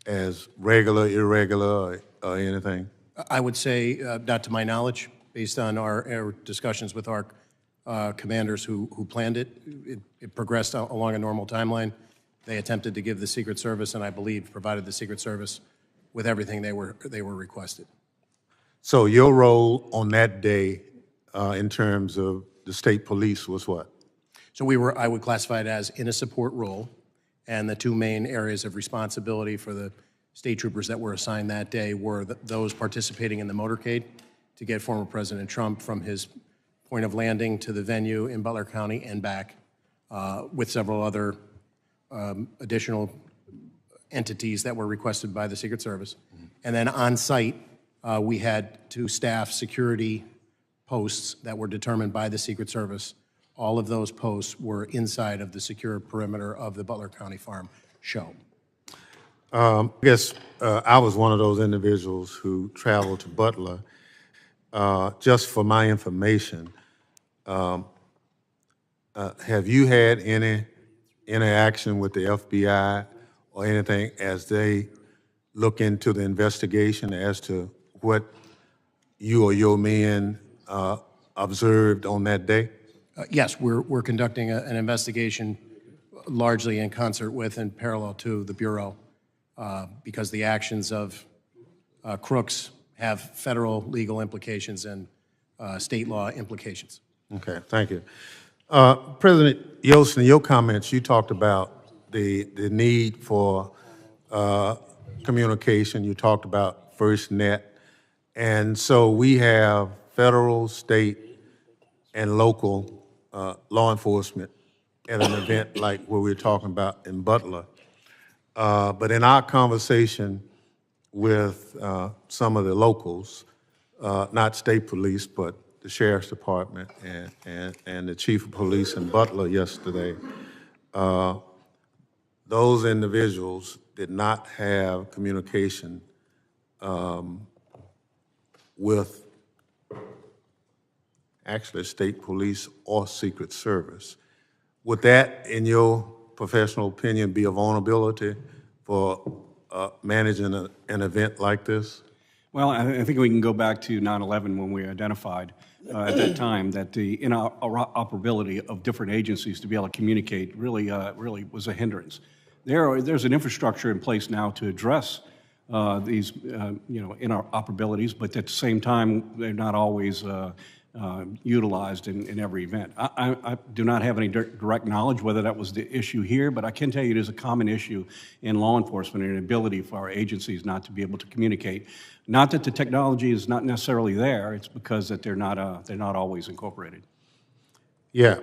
as regular, irregular, or anything? I would say, not to my knowledge, based on our discussions with our commanders who planned it, it progressed along a normal timeline. They attempted to give the Secret Service, and I believe provided the Secret Service with everything they were requested. So your role on that day in terms of the state police was what? So I would classify it as in a support role, and the two main areas of responsibility for the state troopers that were assigned that day were those participating in the motorcade to get former President Trump from his point of landing to the venue in Butler County and back, with several other additional entities that were requested by the Secret Service. And then on site, we had to staff security posts that were determined by the Secret Service. All of those posts were inside of the secure perimeter of the Butler County Farm show. I guess I was one of those individuals who traveled to Butler. Just for my information, have you had any interaction with the FBI or anything as they look into the investigation as to what you or your men observed on that day? Yes, we're conducting an investigation largely in concert with and parallel to the Bureau because the actions of crooks have federal legal implications and state law implications. Okay, thank you. President Yoes, in your comments, you talked about the need for communication. You talked about FirstNet. And so we have federal, state, and local law enforcement at an event like what we're talking about in Butler. But in our conversation with some of the locals, not state police, but the sheriff's department and the chief of police in Butler yesterday, those individuals did not have communication with actually state police or Secret Service. Would that, in your professional opinion, be a vulnerability for managing an event like this? Well, I think we can go back to 9/11 when we identified at that time that the interoperability of different agencies to be able to communicate really was a hindrance. There's an infrastructure in place now to address these interoperabilities, but at the same time, they're not always utilized in every event. I do not have any direct knowledge whether that was the issue here, but I can tell you it is a common issue in law enforcement and an ability for our agencies not to be able to communicate. Not that the technology is not necessarily there, it's because that they're not always incorporated. Yeah,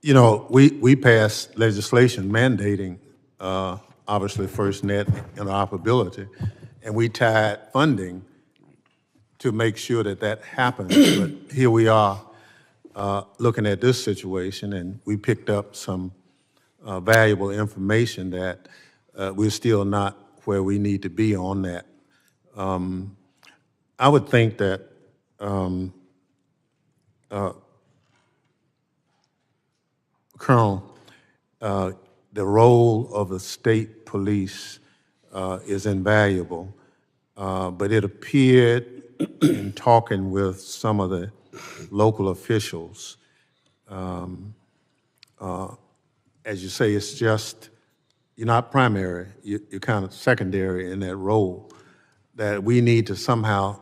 you know, we passed legislation mandating obviously FirstNet interoperability, and we tied funding to make sure that that happens. But here we are looking at this situation, and we picked up some valuable information that we're still not where we need to be on that. I would think that Colonel, the role of the state police is invaluable, but it appeared in talking with some of the local officials, as you say, it's just, you're not primary, you're kind of secondary in that role, that we need to somehow,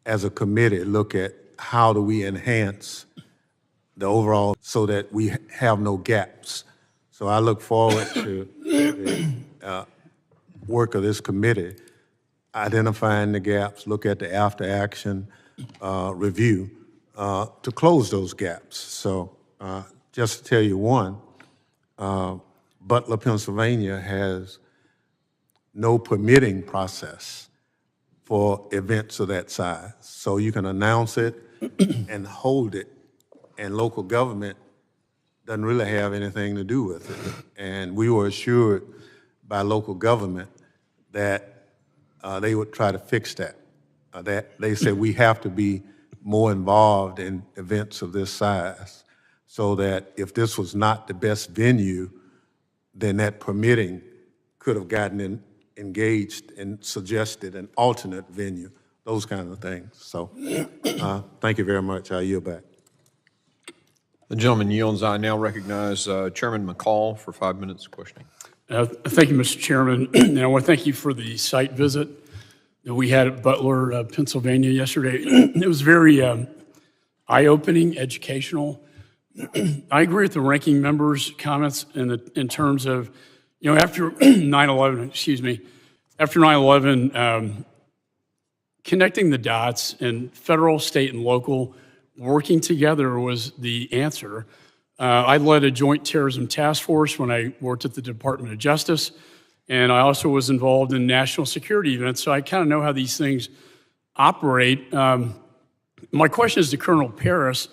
as a committee, look at how do we enhance the overall so that we have no gaps. So I look forward to the work of this committee, identifying the gaps, look at the after-action review to close those gaps. So just to tell you one, Butler, Pennsylvania has no permitting process for events of that size. So you can announce it and hold it, and local government doesn't really have anything to do with it. And we were assured by local government that they would try to fix that. That they said we have to be more involved in events of this size so that if this was not the best venue, then that permitting could have gotten engaged and suggested an alternate venue, those kind of things. So thank you very much. I yield back. The gentleman yields. I now recognize Chairman McCall for 5 minutes questioning. Thank you, Mr. Chairman. And I want to thank you for the site visit that we had at Butler, Pennsylvania yesterday. It was very eye-opening, educational. I agree with the ranking member's comments in terms of, after 9/11, after 9/11, connecting the dots and federal, state, and local working together was the answer. I led a joint terrorism task force when I worked at the Department of Justice, and I also was involved in national security events, so I kind of know how these things operate. My question is to Colonel Paris.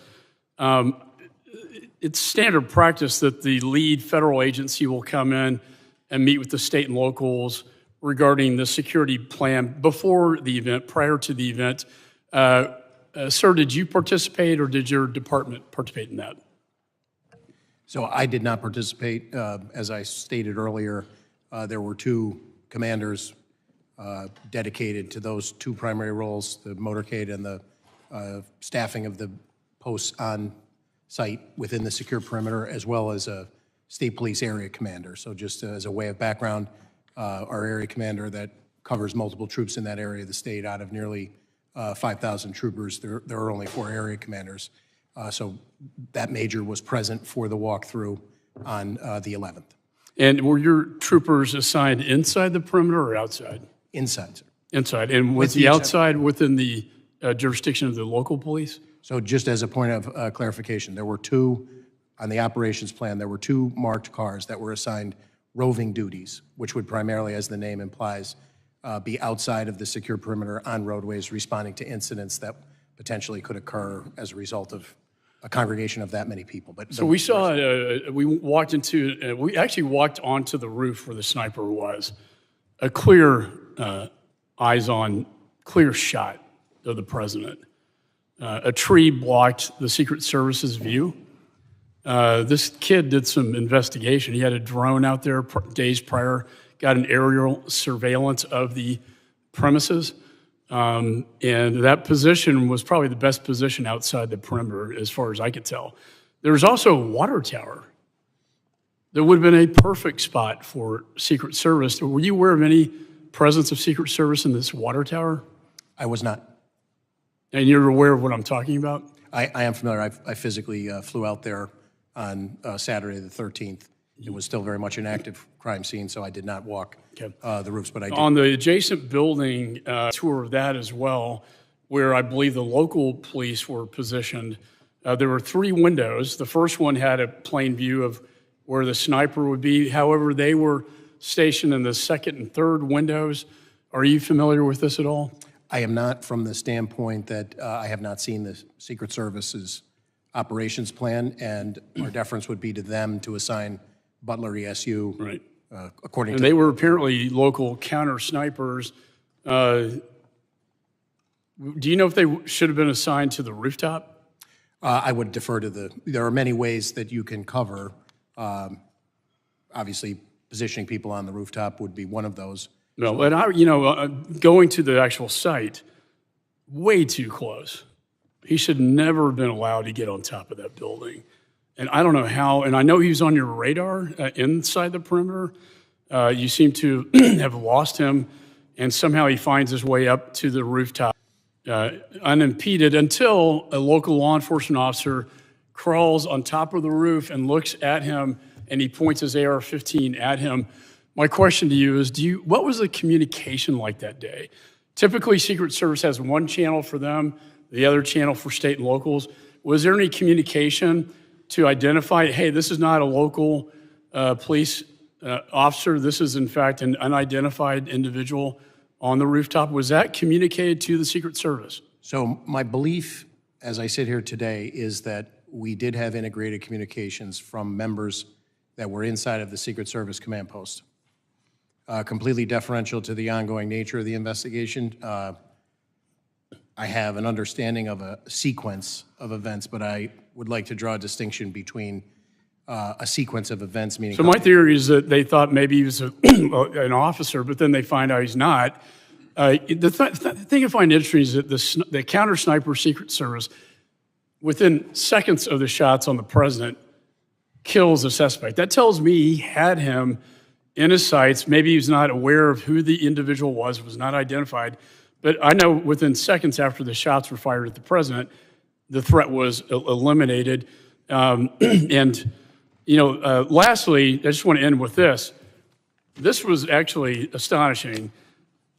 It's standard practice that the lead federal agency will come in and meet with the state and locals regarding the security plan before the event, prior to the event. Sir, did you participate or did your department participate in that? So I did not participate. As I stated earlier, there were two commanders dedicated to those two primary roles, the motorcade and the staffing of the posts on site within the secure perimeter, as well as a state police area commander. So just as a way of background, our area commander that covers multiple troops in that area of the state, out of nearly 5,000 troopers, there are only 4 area commanders. So that major was present for the walkthrough on the 11th. And were your troopers assigned inside the perimeter or outside? Inside, sir. Inside. And was the outside within the jurisdiction of the local police? So just as a point of clarification, there were 2, on the operations plan, there were 2 marked cars that were assigned roving duties, which would primarily, as the name implies, be outside of the secure perimeter on roadways, responding to incidents that potentially could occur as a result of a congregation of that many people. But so we saw, we actually walked onto the roof where the sniper was. A clear, eyes-on, clear shot of the president. A tree blocked the Secret Service's view. This kid did some investigation. He had a drone out there days prior, got an aerial surveillance of the premises. And that position was probably the best position outside the perimeter, as far as I could tell. There was also a water tower that would have been a perfect spot for Secret Service. Were you aware of any presence of Secret Service in this water tower? I was not. And you're aware of what I'm talking about? I am familiar. I physically flew out there on Saturday the 13th. It was still very much an active crime scene, so I did not walk the roofs, but I did. On the adjacent building, tour of that as well, where I believe the local police were positioned, there were 3 windows. The first one had a plain view of where the sniper would be. However, they were stationed in the second and third windows. Are you familiar with this at all? I am not, from the standpoint that I have not seen the Secret Service's operations plan, and our deference would be to them to assign Butler ESU, right. According and to. They were apparently local counter snipers. Do you know if they should have been assigned to the rooftop? I would defer to there are many ways that you can cover. Obviously, positioning people on the rooftop would be one of those. No, and going to the actual site, way too close. He should never have been allowed to get on top of that building. And I don't know how, and I know he was on your radar inside the perimeter. You seem to have lost him, and somehow he finds his way up to the rooftop unimpeded until a local law enforcement officer crawls on top of the roof and looks at him, and he points his AR-15 at him. My question to you is, what was the communication like that day? Typically, Secret Service has one channel for them, the other channel for state and locals. Was there any communication to identify, hey, this is not a local police officer, this is in fact an unidentified individual on the rooftop? Was that communicated to the Secret Service? So my belief, as I sit here today, is that we did have integrated communications from members that were inside of the Secret Service command post. Completely deferential to the ongoing nature of the investigation. I have an understanding of a sequence of events, but I would like to draw a distinction between a sequence of events, meaning. So my theory is that they thought maybe he was an officer, but then they find out he's not. The thing I find interesting is that the counter-sniper Secret Service, within seconds of the shots on the president, kills a suspect. That tells me he had him in his sights. Maybe he was not aware of who the individual was not identified. But I know within seconds after the shots were fired at the president, the threat was eliminated. Lastly, I just want to end with this. This was actually astonishing,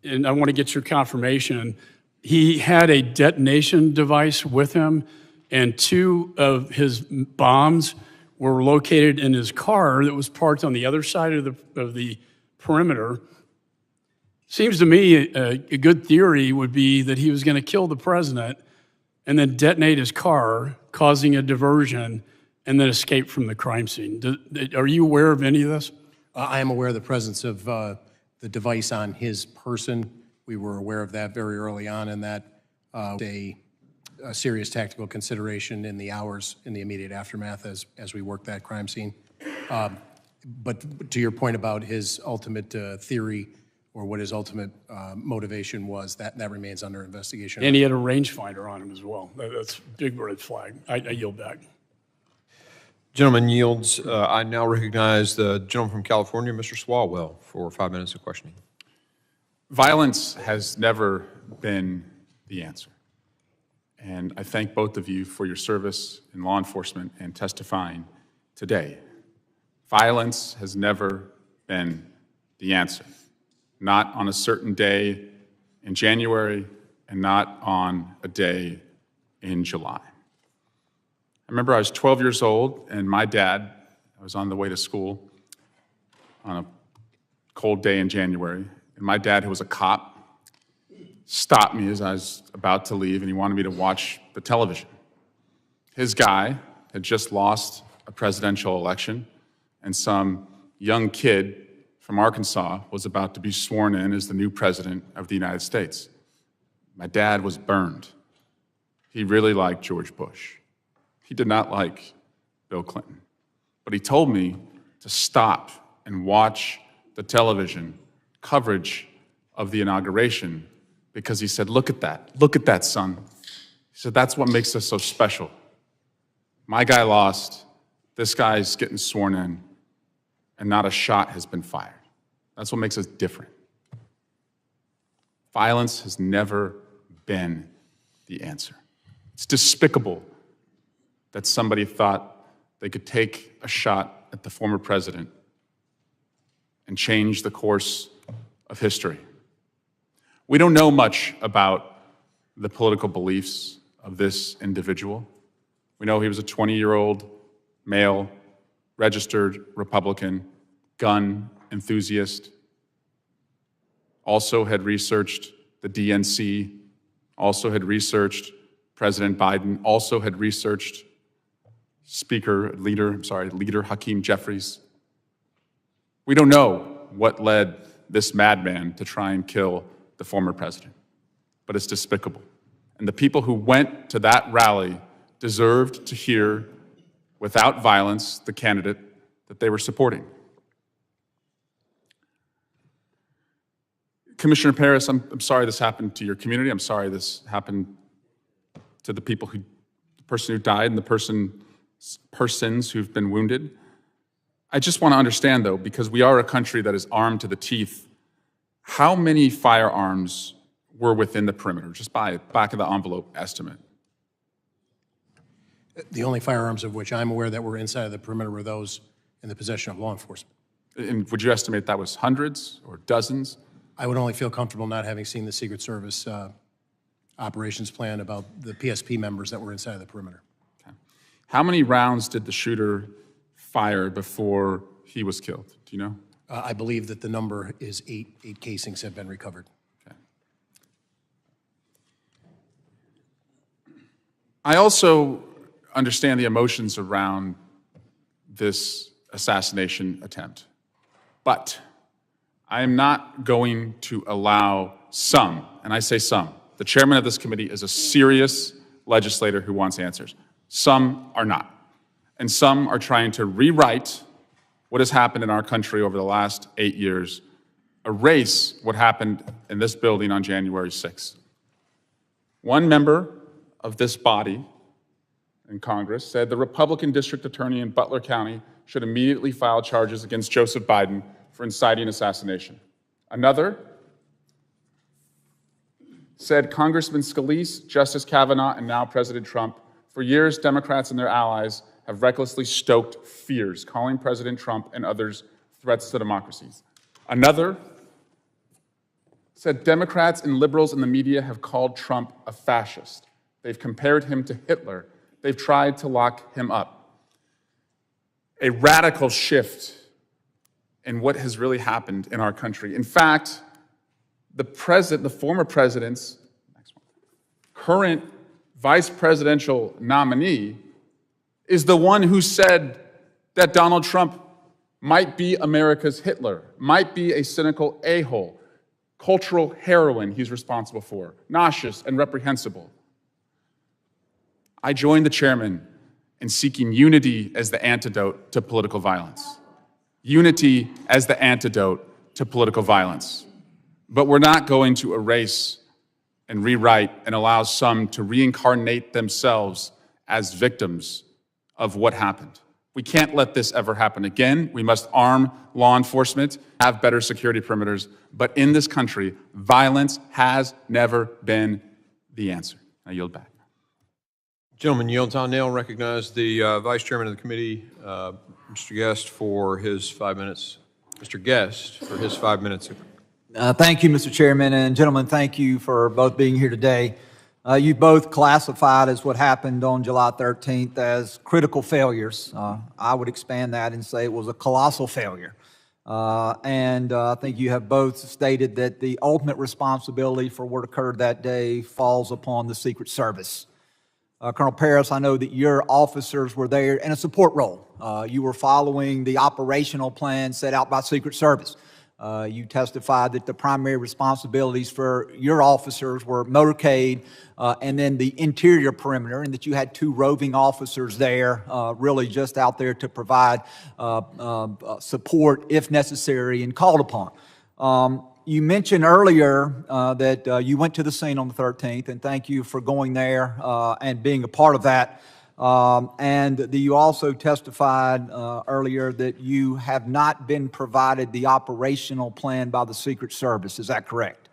and I want to get your confirmation. He had a detonation device with him, and 2 of his bombs were located in his car that was parked on the other side of the perimeter. Seems to me a good theory would be that he was going to kill the president and then detonate his car, causing a diversion, and then escape from the crime scene. Are you aware of any of this? I am aware of the presence of the device on his person. We were aware of that very early on, and that a serious tactical consideration in the hours in the immediate aftermath as we worked that crime scene. But to your point about his ultimate theory or what his ultimate motivation was, that remains under investigation. And he had a rangefinder on him as well. That's a big red flag. I yield back. Gentleman yields. I now recognize the gentleman from California, Mr. Swalwell, for 5 minutes of questioning. Violence has never been the answer. And I thank both of you for your service in law enforcement and testifying today. Violence has never been the answer. Not on a certain day in January and not on a day in July. I remember I was 12 years old and my dad, I was on the way to school on a cold day in January, and my dad, who was a cop, stopped me as I was about to leave, and he wanted me to watch the television. His guy had just lost a presidential election, and some young kid from Arkansas was about to be sworn in as the new president of the United States. My dad was burned. He really liked George Bush. He did not like Bill Clinton. But he told me to stop and watch the television coverage of the inauguration because he said, look at that, son. He said, that's what makes us so special. My guy lost, this guy's getting sworn in, and not a shot has been fired. That's what makes us different. Violence has never been the answer. It's despicable that somebody thought they could take a shot at the former president and change the course of history. We don't know much about the political beliefs of this individual. We know he was a 20-year-old male, registered Republican, gun enthusiast, also had researched the DNC, also had researched President Biden, also had researched Leader Hakeem Jeffries. We don't know what led this madman to try and kill the former president, but it's despicable. And the people who went to that rally deserved to hear, without violence, the candidate that they were supporting. Commissioner Paris, I'm sorry this happened to your community. I'm sorry this happened to the person who died and the persons who've been wounded. I just want to understand, though, because we are a country that is armed to the teeth, how many firearms were within the perimeter, just by a back-of-the-envelope estimate? The only firearms of which I'm aware that were inside of the perimeter were those in the possession of law enforcement. And would you estimate that was hundreds or dozens? I would only feel comfortable not having seen the Secret Service operations plan about the PSP members that were inside of the perimeter. Okay. How many rounds did the shooter fire before he was killed? Do you know? I believe that the number is 8. 8 casings have been recovered. Okay. I also understand the emotions around this assassination attempt, but I am not going to allow some, and I say some, the chairman of this committee is a serious legislator who wants answers. Some are not. and some are trying to rewrite what has happened in our country over the last 8 years, erase what happened in this building on January 6th. One member of this body in Congress said the Republican district attorney in Butler County should immediately file charges against Joseph Biden for inciting assassination. Another said Congressman Scalise, Justice Kavanaugh, and now President Trump, for years, Democrats and their allies have recklessly stoked fears, calling President Trump and others threats to democracies. Another said Democrats and liberals in the media have called Trump a fascist. They've compared him to Hitler. They've tried to lock him up. A radical shift in what has really happened in our country. In fact, the former president's current vice presidential nominee is the one who said that Donald Trump might be America's Hitler, might be a cynical a-hole, cultural heroin he's responsible for, nauseous and reprehensible. I joined the chairman in seeking unity as the antidote to political violence. Unity as the antidote to political violence. But we're not going to erase and rewrite and allow some to reincarnate themselves as victims of what happened. We can't let this ever happen again. We must arm law enforcement, have better security perimeters. But in this country, violence has never been the answer. I yield back. Gentleman yields. I now recognize the Vice Chairman of the committee, Mr. Guest, for his 5 minutes. Mr. Guest, for his 5 minutes. Thank you, Mr. Chairman, and gentlemen, thank you for both being here today. You both classified as what happened on July 13th as critical failures. I would expand that and say it was a colossal failure. And I think you have both stated that the ultimate responsibility for what occurred that day falls upon the Secret Service. Colonel Paris, I know that your officers were there in a support role. You were following the operational plan set out by Secret Service. You testified that the primary responsibilities for your officers were motorcade and then the interior perimeter, and that you had 2 roving officers there, really just out there to provide support if necessary and called upon. You mentioned earlier that you went to the scene on the 13th, and thank you for going there and being a part of that. And you also testified earlier that you have not been provided the operational plan by the Secret Service. Is that correct?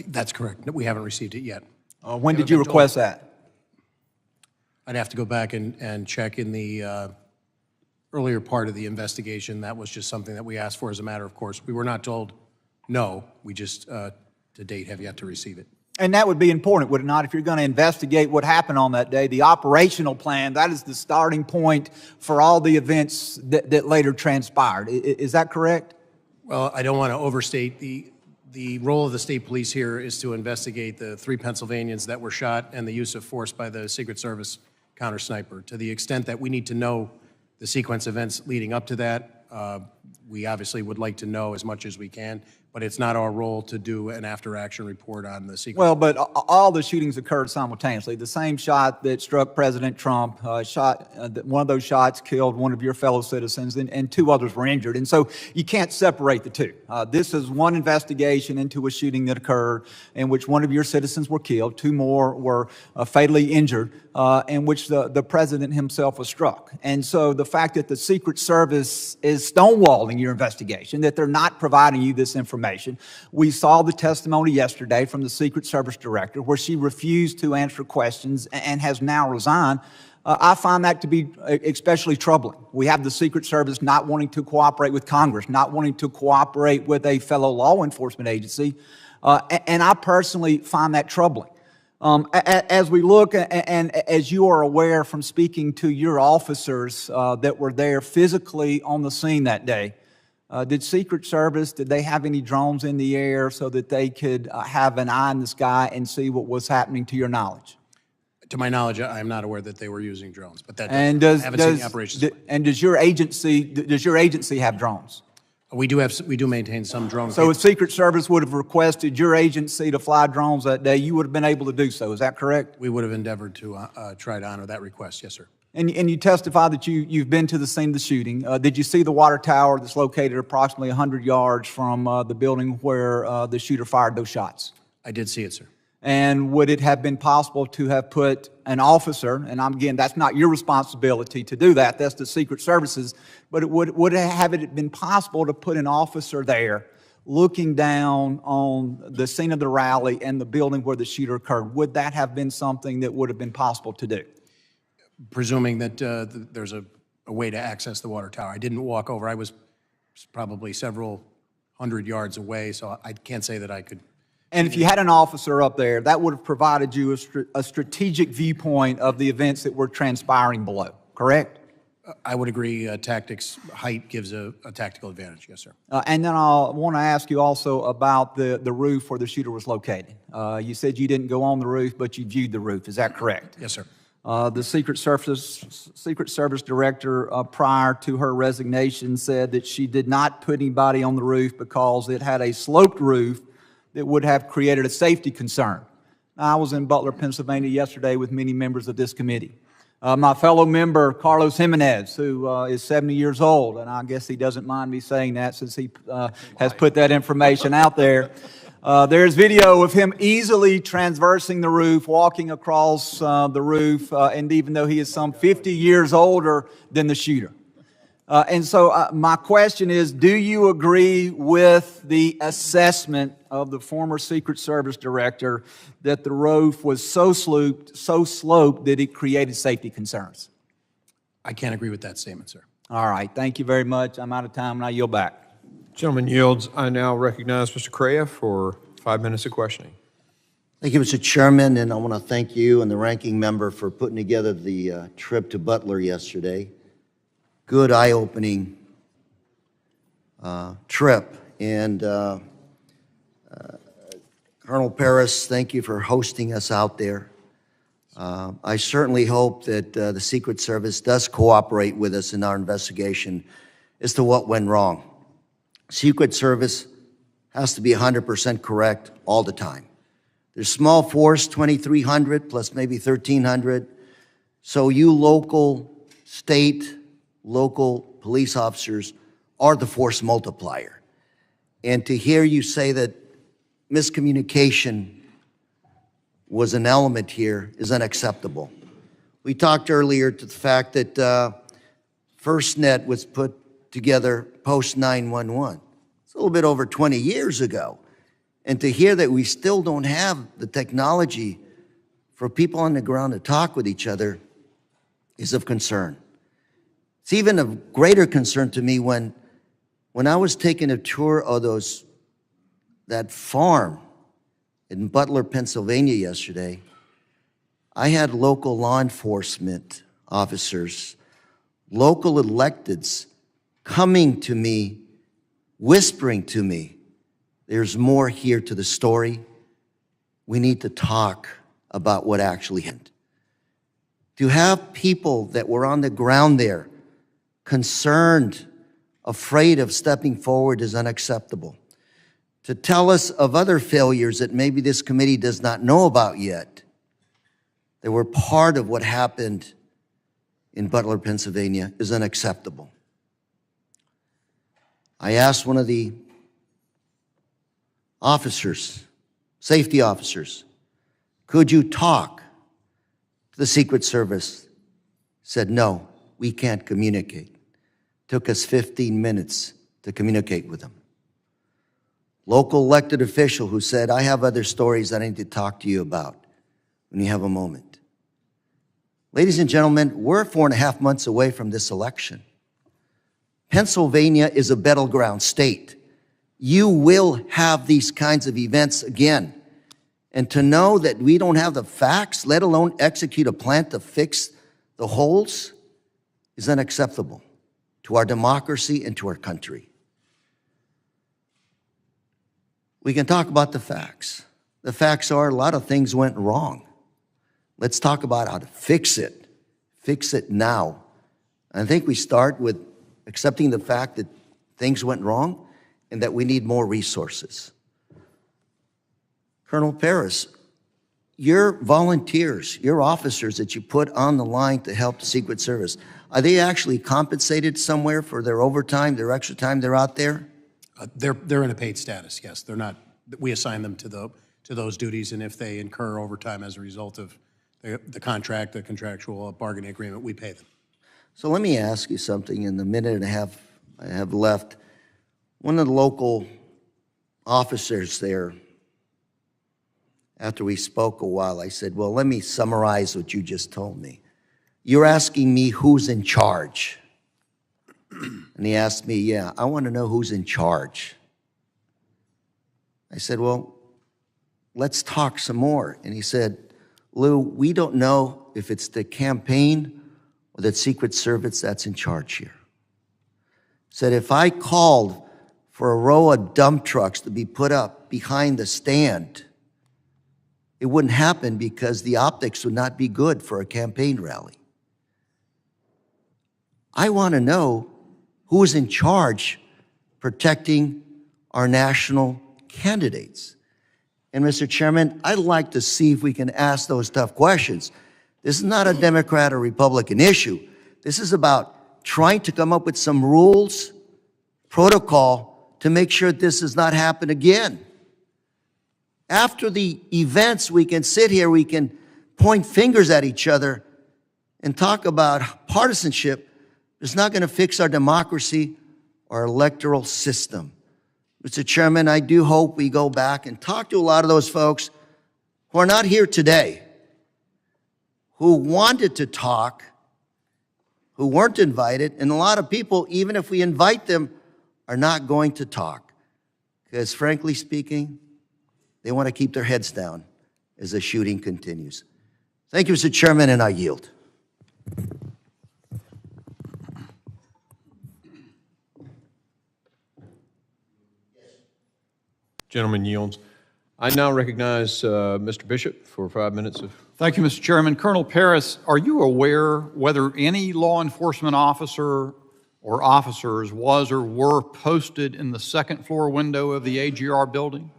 That's correct. We haven't received it yet. When did you request that? I'd have to go back and check in the earlier part of the investigation. That was just something that we asked for as a matter of course. We were not told no. We just, to date, have yet to receive it. And that would be important, would it not? If you're going to investigate what happened on that day, the operational plan, that is the starting point for all the events that later transpired. Is that correct? Well, I don't want to overstate the role of the state police here is to investigate the 3 Pennsylvanians that were shot and the use of force by the Secret Service counter sniper. To the extent that we need to know the sequence of events leading up to that, we obviously would like to know as much as we can, but it's not our role to do an after-action report on the sequence. Well, but all the shootings occurred simultaneously. The same shot that struck President Trump, one of those shots killed one of your fellow citizens, and 2 others were injured. And so you can't separate the 2. This is one investigation into a shooting that occurred in which one of your citizens were killed, 2 more were fatally injured, in which the president himself was struck. And so the fact that the Secret Service is stonewalling your investigation, that they're not providing you this information. We saw the testimony yesterday from the Secret Service director where she refused to answer questions and has now resigned. I find that to be especially troubling. We have the Secret Service not wanting to cooperate with Congress, not wanting to cooperate with a fellow law enforcement agency, and I personally find that troubling. As we look, and as you are aware from speaking to your officers that were there physically on the scene that day, did Secret Service, did they have any drones in the air so that they could have an eye in the sky and see what was happening to your knowledge? To my knowledge, I am not aware that they were using drones, but that And I haven't seen the operations. And does your agency have drones? We do maintain some drone. So if Secret Service would have requested your agency to fly drones that day, you would have been able to do so. Is that correct? We would have endeavored to try to honor that request. Yes, sir. And you testify that you've been to the scene of the shooting. Did you see the water tower that's located approximately 100 yards from the building where the shooter fired those shots? I did see it, sir. And would it have been possible to have put an officer, and again, that's not your responsibility to do that, that's the Secret Service's, but would it have been possible to put an officer there looking down on the scene of the rally and the building where the shooter occurred? Would that have been something that would have been possible to do? Presuming that there's a way to access the water tower. I didn't walk over. I was probably several hundred yards away, so I can't say that I could. And if you had an officer up there, that would have provided you a strategic viewpoint of the events that were transpiring below, correct? I would agree. Tactics, height gives a tactical advantage. Yes, sir. And then I want to ask you also about the roof where the shooter was located. You said you didn't go on the roof, but you viewed the roof. Is that correct? Yes, sir. The Secret Service director, prior to her resignation, said that she did not put anybody on the roof because it had a sloped roof that would have created a safety concern. Now, I was in Butler, Pennsylvania yesterday with many members of this committee. My fellow member, Carlos Jimenez, who is 70 years old, and I guess he doesn't mind me saying that since he has put that information out there. There's video of him easily traversing the roof, walking across the roof, and even though he is some 50 years older than the shooter. And so my question is, do you agree with the assessment of the former Secret Service director that the roof was so sloped that it created safety concerns? I can't agree with that statement, sir. All right, thank you very much. I'm out of time and I yield back. Gentleman yields. I now recognize Mr. Correa for 5 minutes of questioning. Thank you, Mr. Chairman, and I want to thank you and the ranking member for putting together the trip to Butler yesterday. Good, eye-opening trip. And Colonel Paris, thank you for hosting us out there. I certainly hope that the Secret Service does cooperate with us in our investigation as to what went wrong. Secret Service has to be 100% correct all the time. There's small force, 2,300 plus maybe 1,300. So you local police officers are the force multiplier. And to hear you say that miscommunication was an element here is unacceptable. We talked earlier to the fact that FirstNet was put together post 9/11. It's a little bit over 20 years ago. And to hear that we still don't have the technology for people on the ground to talk with each other is of concern. It's even of greater concern to me when I was taking a tour of that farm in Butler, Pennsylvania yesterday. I had local law enforcement officers, local electeds coming to me, whispering to me, there's more here to the story. We need to talk about what actually happened. To have people that were on the ground there concerned, afraid of stepping forward is unacceptable. To tell us of other failures that maybe this committee does not know about yet, that were part of what happened in Butler, Pennsylvania, is unacceptable. I asked one of the officers, safety officers, could you talk to the Secret Service? Said, no, we can't communicate. Took us 15 minutes to communicate with them. Local elected official who said, I have other stories that I need to talk to you about when you have a moment. Ladies and gentlemen, we're 4.5 months away from this election. Pennsylvania is a battleground state. You will have these kinds of events again. And to know that we don't have the facts, let alone execute a plan to fix the holes, is unacceptable to our democracy and to our country. We can talk about the facts. The facts are a lot of things went wrong. Let's talk about how to fix it. Fix it now. I think we start with accepting the fact that things went wrong and that we need more resources. Colonel Paris, your volunteers, your officers that you put on the line to help the Secret Service, are they actually compensated somewhere for their overtime, their extra time they're out there? They're in a paid status, yes. They're not, we assign them to those duties, and if they incur overtime as a result of the contract, the contractual bargaining agreement, we pay them. So let me ask you something in the minute and a half I have left. One of the local officers there, after we spoke a while, I said, well, let me summarize what you just told me. You're asking me who's in charge. And he asked me, yeah, I want to know who's in charge. I said, well, let's talk some more. And he said, Lou, we don't know if it's the campaign or the Secret Service that's in charge here. Said, if I called for a row of dump trucks to be put up behind the stand, it wouldn't happen because the optics would not be good for a campaign rally. I want to know who is in charge protecting our national candidates. And Mr. Chairman, I'd like to see if we can ask those tough questions. This is not a Democrat or Republican issue. This is about trying to come up with some rules, protocol to make sure this does not happen again. After the events, we can sit here, we can point fingers at each other and talk about partisanship. It's not going to fix our democracy or electoral system. Mr. Chairman, I do hope we go back and talk to a lot of those folks who are not here today, who wanted to talk, who weren't invited, and a lot of people, even if we invite them, are not going to talk. Because frankly speaking, they want to keep their heads down as the shooting continues. Thank you, Mr. Chairman, and I yield. Gentleman yields. I now recognize Mr. Bishop for 5 minutes of... Thank you, Mr. Chairman. Colonel Paris, are you aware whether any law enforcement officer or officers was or were posted in the second floor window of the AGR building?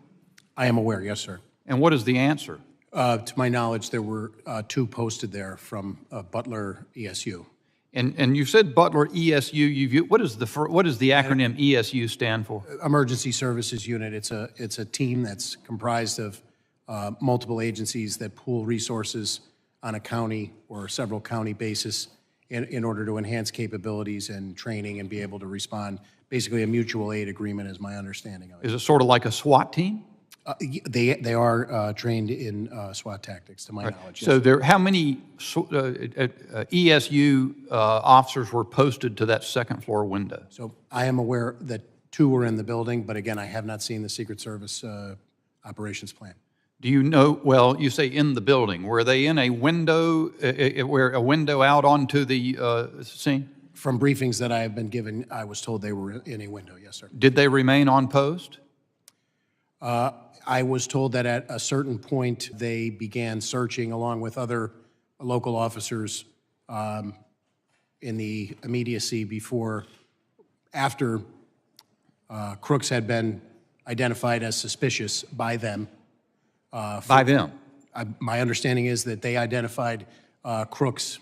I am aware, yes, sir. And what is the answer? To my knowledge, there were 2 posted there from Butler ESU. And you said Butler ESU. What does the acronym ESU stand for? Emergency Services Unit. It's a team that's comprised of multiple agencies that pool resources on a county or several county basis in order to enhance capabilities and training and be able to respond. Basically, a mutual aid agreement is my understanding of it. Is it sort of like a SWAT team? They are trained in SWAT tactics, to my knowledge. So yes. how many ESU officers were posted to that second floor window? So I am aware that 2 were in the building, but again, I have not seen the Secret Service operations plan. Do you know, well, you say in the building. Were they in a window, a window out onto the scene? From briefings that I have been given, I was told they were in a window, yes, sir. Did they remain on post? I was told that at a certain point, they began searching along with other local officers in the immediacy after Crooks had been identified as suspicious by them. By them? My understanding is that they identified Crooks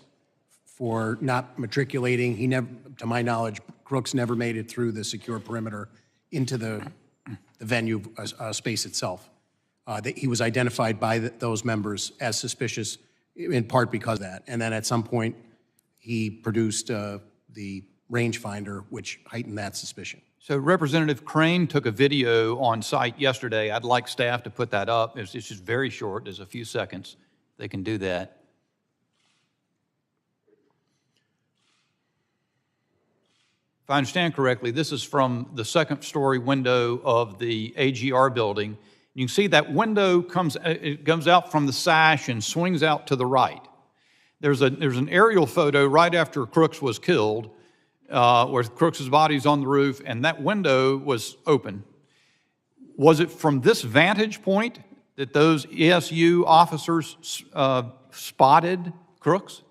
for not matriculating. He never, to my knowledge, Crooks never made it through the secure perimeter into the venue space itself. He was identified by those members as suspicious, in part because of that. And then at some point, he produced the rangefinder, which heightened that suspicion. So Representative Crane took a video on site yesterday. I'd like staff to put that up. It's just very short. There's a few seconds. They can do that. If I understand correctly, this is from the second story window of the AGR building. You can see that window comes out from the sash and swings out to the right. There's an aerial photo right after Crooks was killed where Crooks' body's on the roof and that window was open. Was it from this vantage point that those ESU officers spotted Crooks?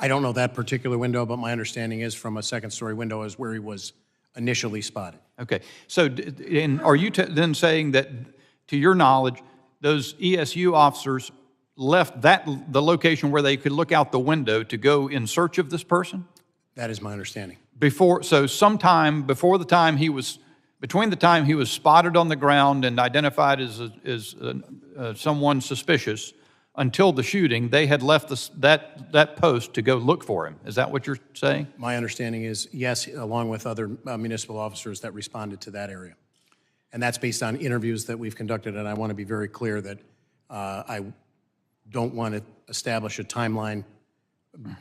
I don't know that particular window, but my understanding is from a second-story window is where he was initially spotted. Okay. So are you then saying that, to your knowledge, those ESU officers left the location where they could look out the window to go in search of this person? That is my understanding. So sometime before the time between the time he was spotted on the ground and identified as someone suspicious until the shooting, they had left that post to go look for him. Is that what you're saying? My understanding is yes, along with other municipal officers that responded to that area. And that's based on interviews that we've conducted, and I want to be very clear that I don't want to establish a timeline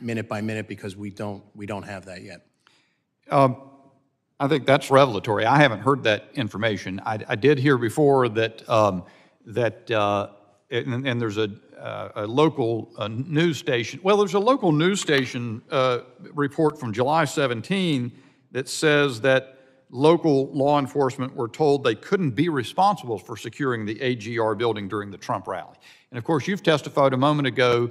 minute by minute because we don't have that yet. I think that's revelatory. I haven't heard that information. I did hear before that and there's a local news station. Well, there's a local news station report from July 17 that says that local law enforcement were told they couldn't be responsible for securing the AGR building during the Trump rally. And of course, you've testified a moment ago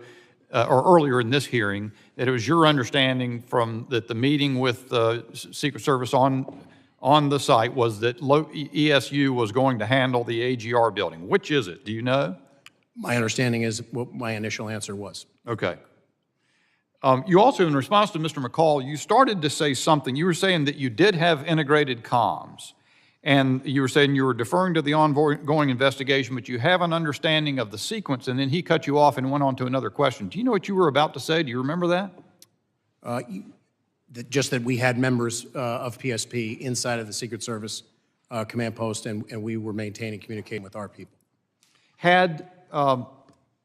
or earlier in this hearing that it was your understanding that the meeting with the Secret Service on the site was that ESU was going to handle the AGR building. Which is it? Do you know? My understanding is what my initial answer was. Okay. You also, in response to Mr. McCall, you started to say something. You were saying that you did have integrated comms, and you were saying you were deferring to the ongoing investigation, but you have an understanding of the sequence, and then he cut you off and went on to another question. Do you know what you were about to say? Do you remember that? Just that we had members of PSP inside of the Secret Service command post, and we were maintaining communicating with our people. Had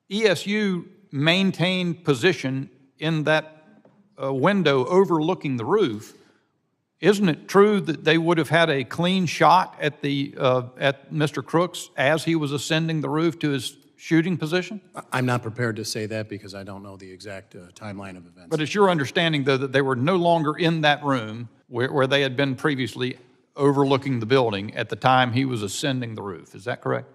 ESU maintained position in that window overlooking the roof, isn't it true that they would have had a clean shot at Mr. Crooks as he was ascending the roof to his shooting position? I'm not prepared to say that because I don't know the exact timeline of events. But it's your understanding, though, that they were no longer in that room where they had been previously overlooking the building at the time he was ascending the roof. Is that correct?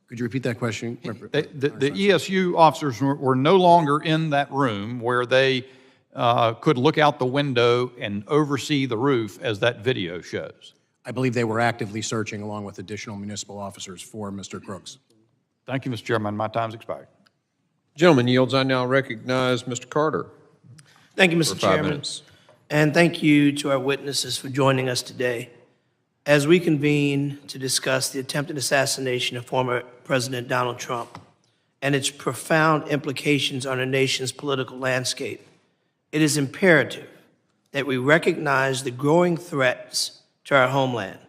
Could you repeat that question? The ESU officers were no longer in that room where they could look out the window and oversee the roof as that video shows. I believe they were actively searching along with additional municipal officers for Mr. Crooks. Thank you, Mr. Chairman. My time's expired. Gentleman yields. I now recognize Mr. Carter. Thank you, For Mr. 5 Chairman. minutes. And thank you to our witnesses for joining us today as we convene to discuss the attempted assassination of former President Donald Trump and its profound implications on our nation's political landscape. It is imperative that we recognize the growing threats to our homeland.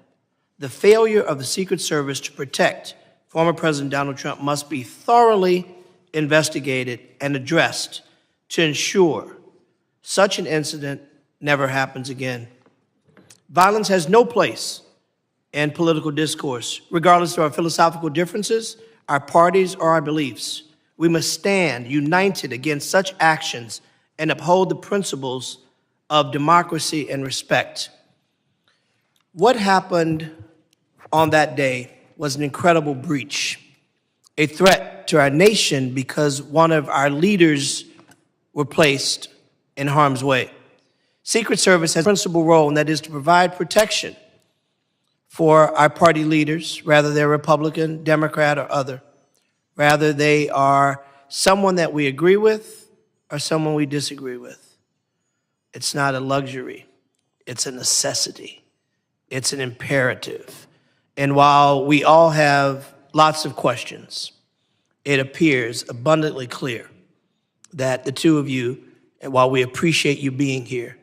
The failure of the Secret Service to protect former President Donald Trump must be thoroughly investigated and addressed to ensure such an incident never happens again. Violence has no place in political discourse, regardless of our philosophical differences, our parties, or our beliefs. We must stand united against such actions and uphold the principles of democracy and respect. What happened on that day was an incredible breach, a threat to our nation because one of our leaders were placed in harm's way. Secret Service has a principal role, and that is to provide protection for our party leaders, whether they're Republican, Democrat, or other. Rather, they are someone that we agree with or someone we disagree with. It's not a luxury. It's a necessity. It's an imperative. And while we all have lots of questions, it appears abundantly clear that the two of you, and while we appreciate you being here,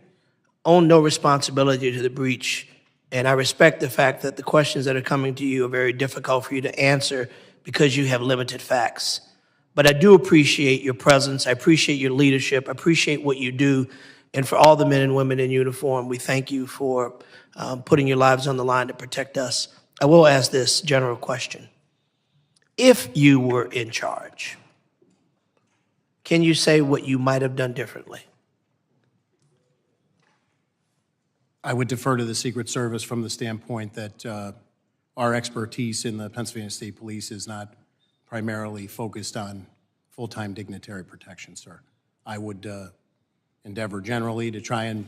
own no responsibility to the breach. And I respect the fact that the questions that are coming to you are very difficult for you to answer because you have limited facts. But I do appreciate your presence. I appreciate your leadership. I appreciate what you do. And for all the men and women in uniform, we thank you for putting your lives on the line to protect us. I will ask this general question. If you were in charge, can you say what you might have done differently? I would defer to the Secret Service from the standpoint that our expertise in the Pennsylvania State Police is not primarily focused on full-time dignitary protection, sir. I would endeavor generally to try and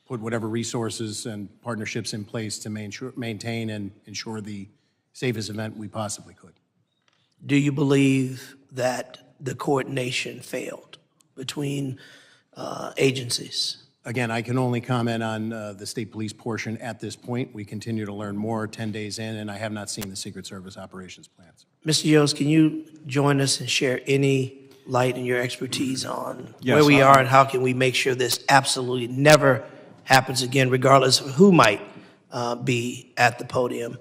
put whatever resources and partnerships in place to maintain and ensure the safest event we possibly could. do you believe that the coordination failed between agencies? Again, I can only comment on the state police portion at this point. We continue to learn more 10 days in, and I have not seen the Secret Service operations plans. Mr. Yoes, can you join us and share any light in your expertise on Yes, where we are and how can we make sure this absolutely never happens again, regardless of who might be at the podium?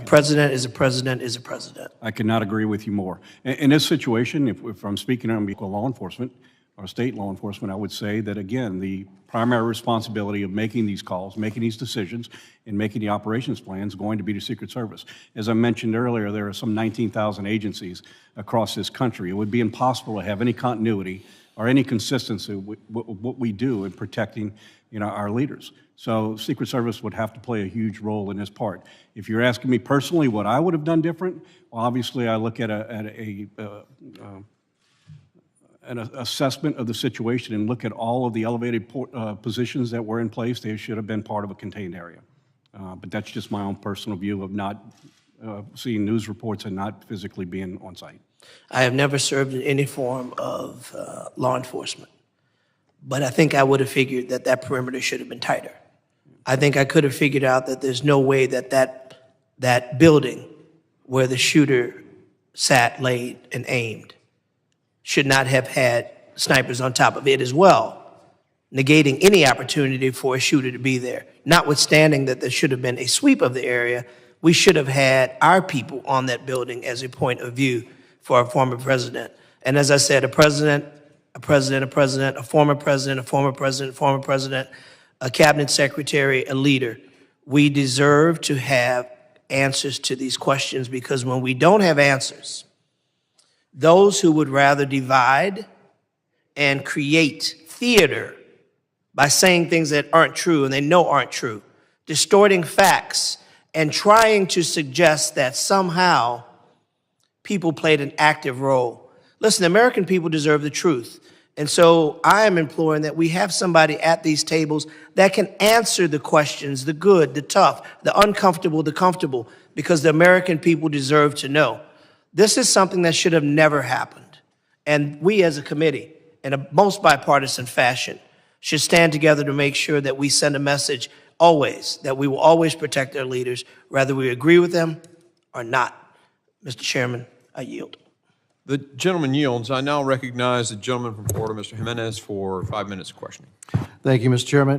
President is a president is a president. I could not agree with you more. In this situation, if I'm speaking on behalf of law enforcement or state law enforcement, I would say that, again, the primary responsibility of making these calls, making these decisions, and making the operations plans going to be the Secret Service. As I mentioned earlier, there are some 19,000 agencies across this country. It would be impossible to have any continuity or any consistency with what we do in protecting, our leaders. So Secret Service would have to play a huge role in this part. If you're asking me personally what I would have done different, well, obviously I look at an assessment of the situation and look at all of the elevated positions that were in place. They should have been part of a contained area. But that's just my own personal view of not seeing news reports and not physically being on site. I have never served in any form of law enforcement, but I think I would have figured that that perimeter should have been tighter. I think I could have figured out that there's no way that that building where the shooter sat, laid, and aimed should not have had snipers on top of it as well, negating any opportunity for a shooter to be there. Notwithstanding that there should have been a sweep of the area, we should have had our people on that building as a point of view for our former president. And as I said, a president, a president, a president, a former president, a former president, former president, a cabinet secretary, a leader. We deserve to have answers to these questions, because when we don't have answers, those who would rather divide and create theater by saying things that aren't true and they know aren't true, distorting facts and trying to suggest that somehow people played an active role. Listen, the American people deserve the truth. And so I am imploring that we have somebody at these tables that can answer the questions, the good, the tough, the uncomfortable, the comfortable, because the American people deserve to know. This is something that should have never happened. And we as a committee, in a most bipartisan fashion, should stand together to make sure that we send a message always, that we will always protect our leaders, whether we agree with them or not. Mr. Chairman, I yield. The gentleman yields. I now recognize the gentleman from Florida, Mr. Jimenez, for 5 minutes of questioning. Thank you, Mr. Chairman.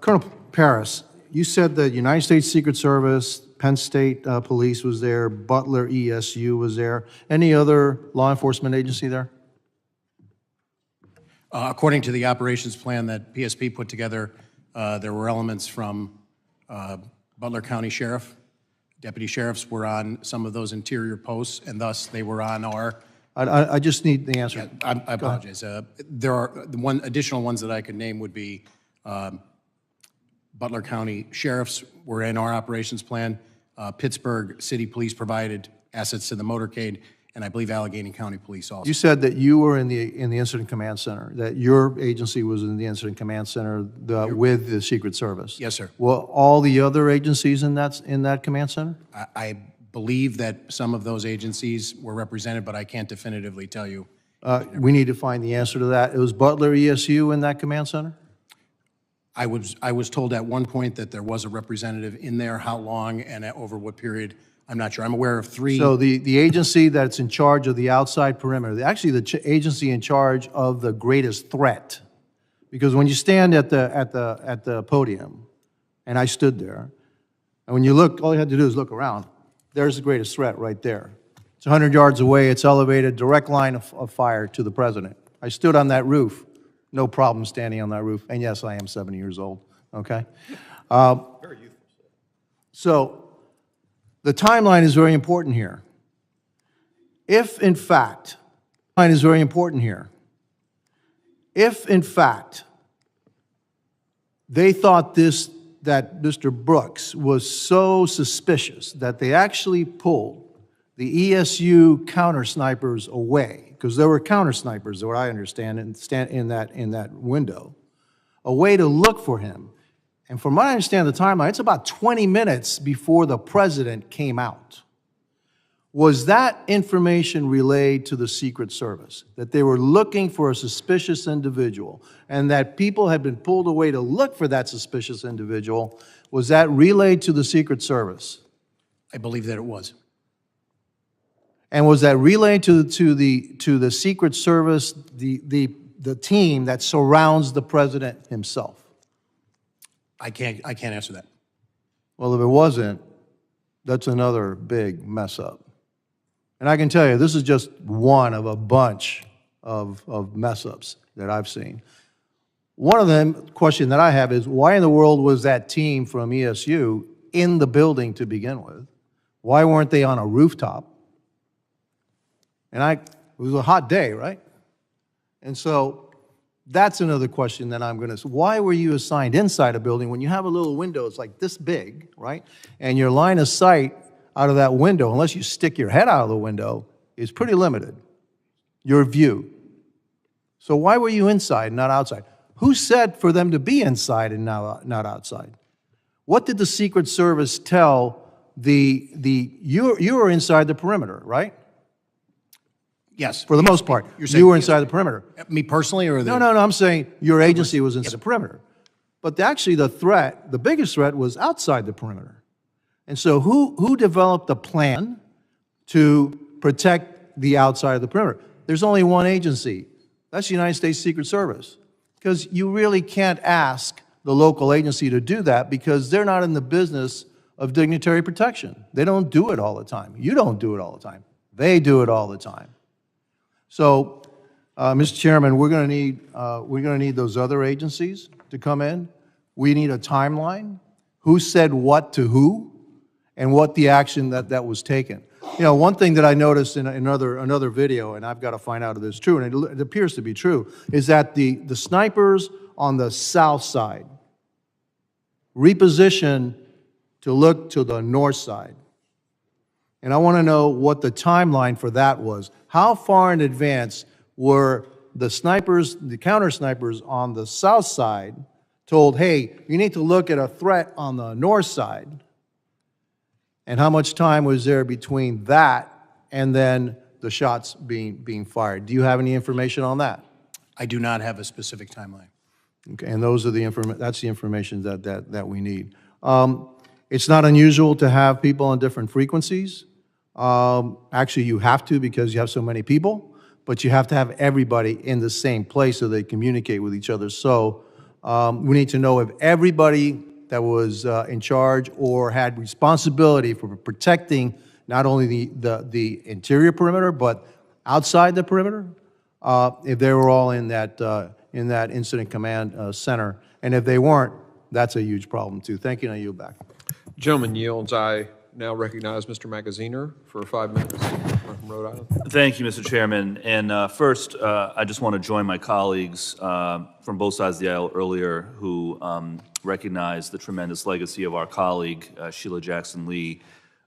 Colonel Paris, you said the United States Secret Service, Penn State Police was there, Butler ESU was there. Any other law enforcement agency there? According to the operations plan that PSP put together, there were elements from Butler County Sheriff. Deputy sheriffs were on some of those interior posts, and thus they were on our... I just need the answer. Yeah, I apologize. There are the additional ones that I could name would be Butler County Sheriffs were in our operations plan. Pittsburgh City Police provided assets to the motorcade, and I believe Allegheny County Police also. You said that you were in the Incident Command Center, that your agency was in the Incident Command Center with the Secret Service. Yes, sir. Well, all the other agencies in that command center? I believe that some of those agencies were represented, but I can't definitively tell you. We need to find the answer to that. It was Butler ESU in that command center? I was told at one point that there was a representative in there. How long and over what period, I'm not sure. I'm aware of 3. So the agency that's in charge of the outside perimeter, actually the agency in charge of the greatest threat, because when you stand at the podium, and I stood there, and when you look, all you had to do is look around. There's the greatest threat right there. It's 100 yards away. It's elevated, direct line of fire to the president. I stood on that roof. No problem standing on that roof. And yes, I am 70 years old, okay? Very youthful. So the timeline is very important here. If, in fact, they thought that Mr. Brooks was so suspicious that they actually pulled the ESU counter snipers away, because there were counter snipers, what I understand, in that window, a way to look for him. And from what I understand the timeline, it's about 20 minutes before the president came out. Was that information relayed to the Secret Service? That they were looking for a suspicious individual and that people had been pulled away to look for that suspicious individual? Was that relayed to the Secret Service? I believe that it was. And was that relayed to the Secret Service, the team that surrounds the president himself? I can't answer that. Well, if it wasn't, that's another big mess up. And I can tell you, this is just one of a bunch of mess ups that I've seen. One of them, question that I have is, why in the world was that team from ESU in the building to begin with? Why weren't they on a rooftop? And it was a hot day, right? And so that's another question that I'm going to, why were you assigned inside a building when you have a little window, it's like this big, right? And your line of sight out of that window, unless you stick your head out of the window, is pretty limited, your view. So why were you inside and not outside? Who said for them to be inside and not outside? What did the Secret Service tell you were inside the perimeter, right? Yes. For the most part, You're saying you were inside the perimeter. Me personally, or No, I'm saying your agency was inside the perimeter. But actually the biggest threat was outside the perimeter. And so who developed the plan to protect the outside of the perimeter? There's only one agency. That's the United States Secret Service. Because you really can't ask the local agency to do that because they're not in the business of dignitary protection. They don't do it all the time. You don't do it all the time. They do it all the time. So, Mr. Chairman, we're going to need those other agencies to come in. We need a timeline. Who said what to who, and what the action that was taken. You know, one thing that I noticed in another video, and I've got to find out if it's true, and it appears to be true, is that the snipers on the south side repositioned to look to the north side. And I want to know what the timeline for that was. How far in advance were the snipers, the counter snipers on the south side told, hey, you need to look at a threat on the north side? And how much time was there between that and then the shots being fired? Do you have any information on that? I do not have a specific timeline. Okay, and those are that's the information that we need. It's not unusual to have people on different frequencies. Actually, you have to because you have so many people, but you have to have everybody in the same place so they communicate with each other. So we need to know if everybody that was in charge or had responsibility for protecting not only the interior perimeter, but outside the perimeter, if they were all in that incident command center. And if they weren't, that's a huge problem too. Thank you, and I yield back. Gentleman yields. I now recognize Mr. Magaziner for 5 minutes from Rhode Island. Thank you, Mr. Chairman. And first, I just want to join my colleagues from both sides of the aisle earlier who recognized the tremendous legacy of our colleague, Sheila Jackson Lee,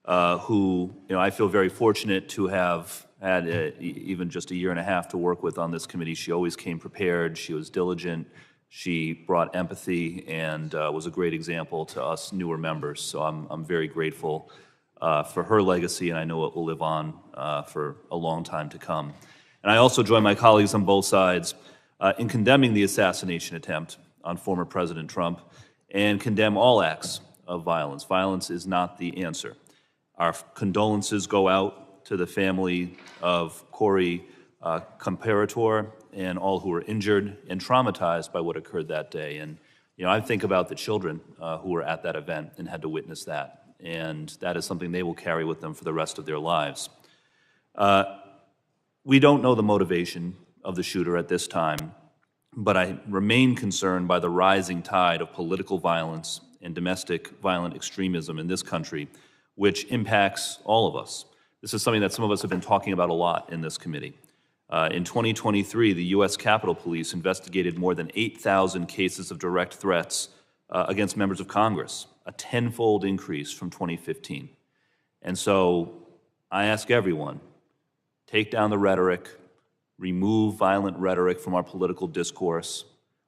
who I feel very fortunate to have had even just a year and a half to work with on this committee. She always came prepared. She was diligent. She brought empathy and was a great example to us newer members. So I'm very grateful for her legacy, and I know it will live on for a long time to come. And I also join my colleagues on both sides in condemning the assassination attempt on former President Trump and condemn all acts of violence. Violence is not the answer. Our condolences go out to the family of Corey Comparator and all who were injured and traumatized by what occurred that day. And I think about the children who were at that event and had to witness that. And that is something they will carry with them for the rest of their lives. We don't know the motivation of the shooter at this time, but I remain concerned by the rising tide of political violence and domestic violent extremism in this country, which impacts all of us. This is something that some of us have been talking about a lot in this committee. In 2023, the U.S. Capitol Police investigated more than 8,000 cases of direct threats against members of Congress, a tenfold increase from 2015. And so I ask everyone, take down the rhetoric, remove violent rhetoric from our political discourse.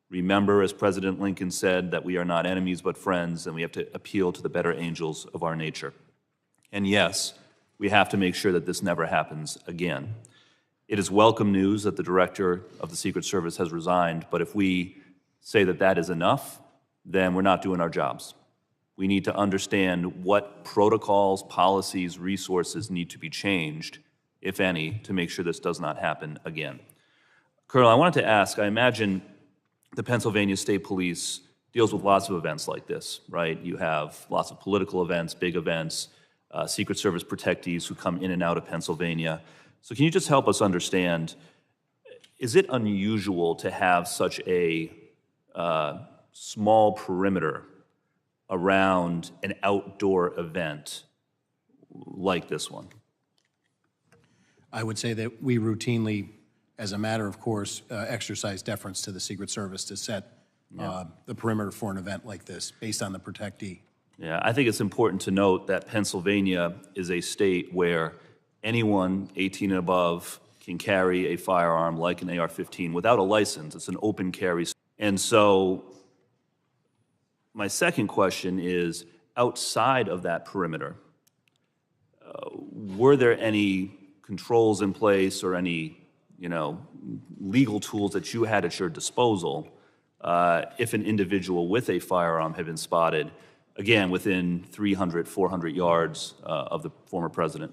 Remember, as President Lincoln said, that we are not enemies but friends, and we have to appeal to the better angels of our nature. And yes, We have to make sure that this never happens again. It is welcome news that the director of the Secret Service has resigned, but if we say that that is enough, then we're not doing our jobs. We need to understand what protocols, policies, resources need to be changed, if any, to make sure this does not happen again. Colonel, I wanted to ask, I imagine the Pennsylvania State Police deals with lots of events like this, right? You have lots of political events, big events, Secret Service protectees who come in and out of Pennsylvania. So can you just help us understand, is it unusual to have such a small perimeter around an outdoor event like this one? I would say that we routinely, as a matter of course, exercise deference to the Secret Service to set the perimeter for an event like this based on the protectee. Yeah, I think it's important to note that Pennsylvania is a state where anyone 18 and above can carry a firearm like an AR-15 without a license. It's an open carry. And so my second question is, outside of that perimeter, were there any controls in place or any, legal tools that you had at your disposal if an individual with a firearm had been spotted, again, within 300, 400 yards of the former president?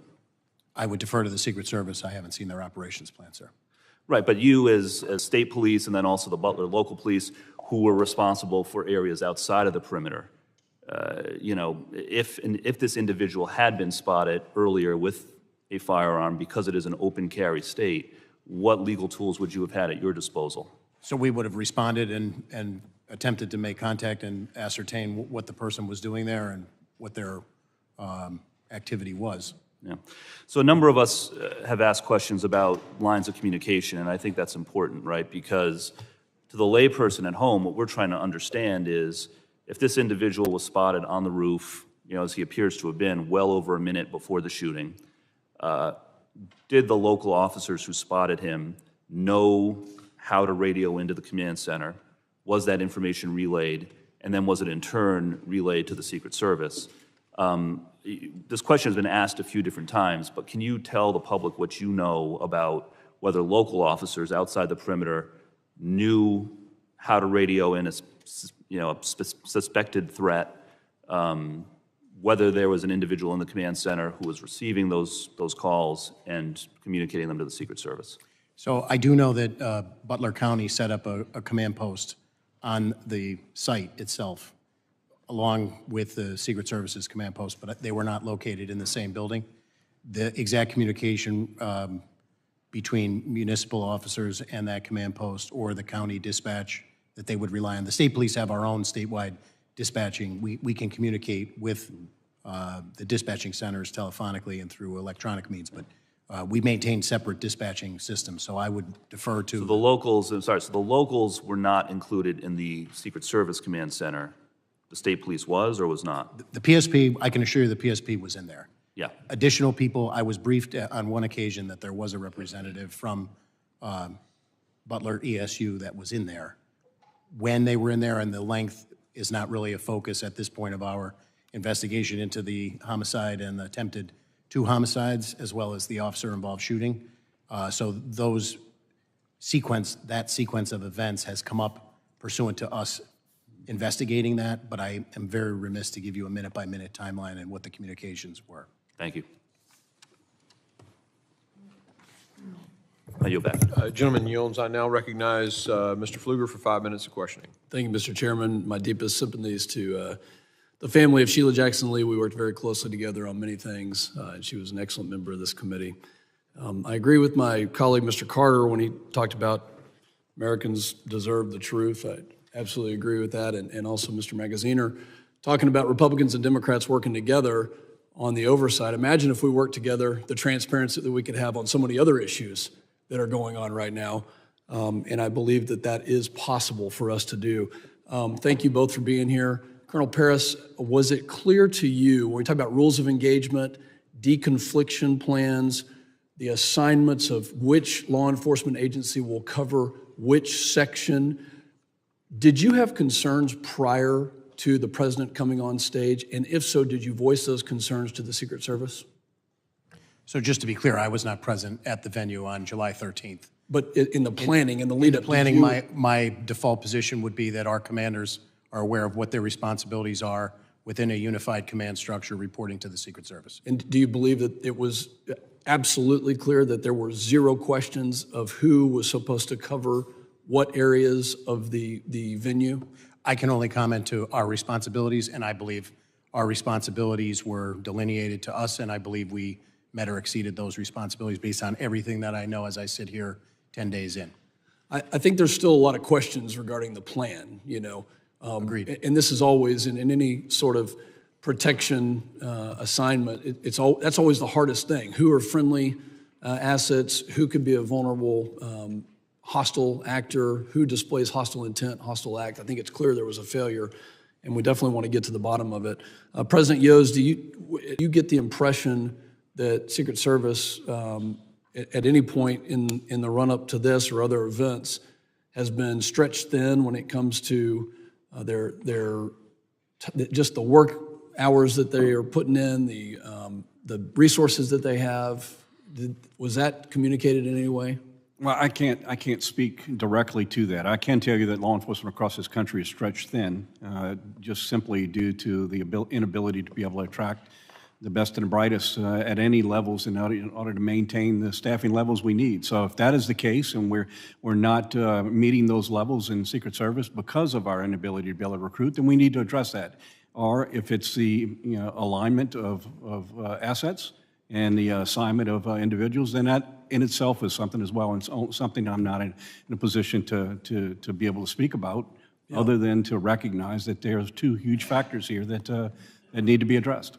I would defer to the Secret Service. I haven't seen their operations plan, sir. Right, but you as state police and then also the Butler local police who were responsible for areas outside of the perimeter, if this individual had been spotted earlier with a firearm because it is an open carry state, what legal tools would you have had at your disposal? So we would have responded and attempted to make contact and ascertain what the person was doing there and what their activity was. Yeah. So a number of us have asked questions about lines of communication, and I think that's important, right? Because to the layperson at home, what we're trying to understand is if this individual was spotted on the roof, as he appears to have been well over a minute before the shooting, did the local officers who spotted him know how to radio into the command center? Was that information relayed? And then was it in turn relayed to the Secret Service? This question has been asked a few different times, but can you tell the public what you know about whether local officers outside the perimeter knew how to radio in a suspected threat, whether there was an individual in the command center who was receiving those calls and communicating them to the Secret Service? So I do know that Butler County set up a command post on the site itself, along with the Secret Service's command post, but they were not located in the same building. The exact communication between municipal officers and that command post or the county dispatch that they would rely on. The state police have our own statewide dispatching. We can communicate with the dispatching centers telephonically and through electronic means, but we maintain separate dispatching systems, so I would defer to... So the locals were not included in the Secret Service command center. The state police was or was not? The PSP, I can assure you the PSP was in there. Yeah. Additional people, I was briefed on one occasion that there was a representative from Butler ESU that was in there. When they were in there and the length is not really a focus at this point of our investigation into the homicide and the attempted 2 homicides, as well as the officer-involved shooting. So that sequence of events has come up pursuant to us investigating that, but I am very remiss to give you a minute-by-minute timeline and what the communications were. Thank you. I yield back. Gentleman yields. I now recognize Mr. Pfluger for 5 minutes of questioning. Thank you, Mr. Chairman. My deepest sympathies to the family of Sheila Jackson Lee. We worked very closely together on many things, and she was an excellent member of this committee. I agree with my colleague, Mr. Carter, when he talked about Americans deserve the truth. I absolutely agree with that, and also Mr. Magaziner talking about Republicans and Democrats working together on the oversight. Imagine if we worked together, the transparency that we could have on so many other issues that are going on right now, and I believe that that is possible for us to do. Thank you both for being here. Colonel Paris, was it clear to you, when we talk about rules of engagement, deconfliction plans, the assignments of which law enforcement agency will cover which section, did you have concerns prior to the president coming on stage? And if so, did you voice those concerns to the Secret Service? So just to be clear, I was not present at the venue on July 13th. But in the planning and the lead-up, Planning, my default position would be that our commanders are aware of what their responsibilities are within a unified command structure reporting to the Secret Service. And do you believe that it was absolutely clear that there were zero questions of who was supposed to cover what areas of the venue? I can only comment to our responsibilities, and I believe our responsibilities were delineated to us, and I believe we met or exceeded those responsibilities based on everything that I know as I sit here 10 days in. I think there's still a lot of questions regarding the plan, you know. Agreed. And this is always, in any sort of protection assignment, that's always the hardest thing. Who are friendly assets? Who could be a vulnerable hostile actor? Who displays hostile intent, hostile act? I think it's clear there was a failure, and we definitely want to get to the bottom of it. President Yoes, do you get the impression that Secret Service, at any point in the run-up to this or other events, has been stretched thin when it comes to just the work hours that they are putting in, the resources that they have? Was that communicated in any way? Well, I can't speak directly to that. I can tell you that law enforcement across this country is stretched thin, just simply due to the inability to be able to attract the best and the brightest at any levels in order to maintain the staffing levels we need. So if that is the case, and we're not meeting those levels in Secret Service because of our inability to be able to recruit, then we need to address that. Or if it's the alignment of assets and the assignment of individuals, then that in itself is something as well, and something I'm not in a position to be able to speak about, other than to recognize that there's two huge factors here that need to be addressed.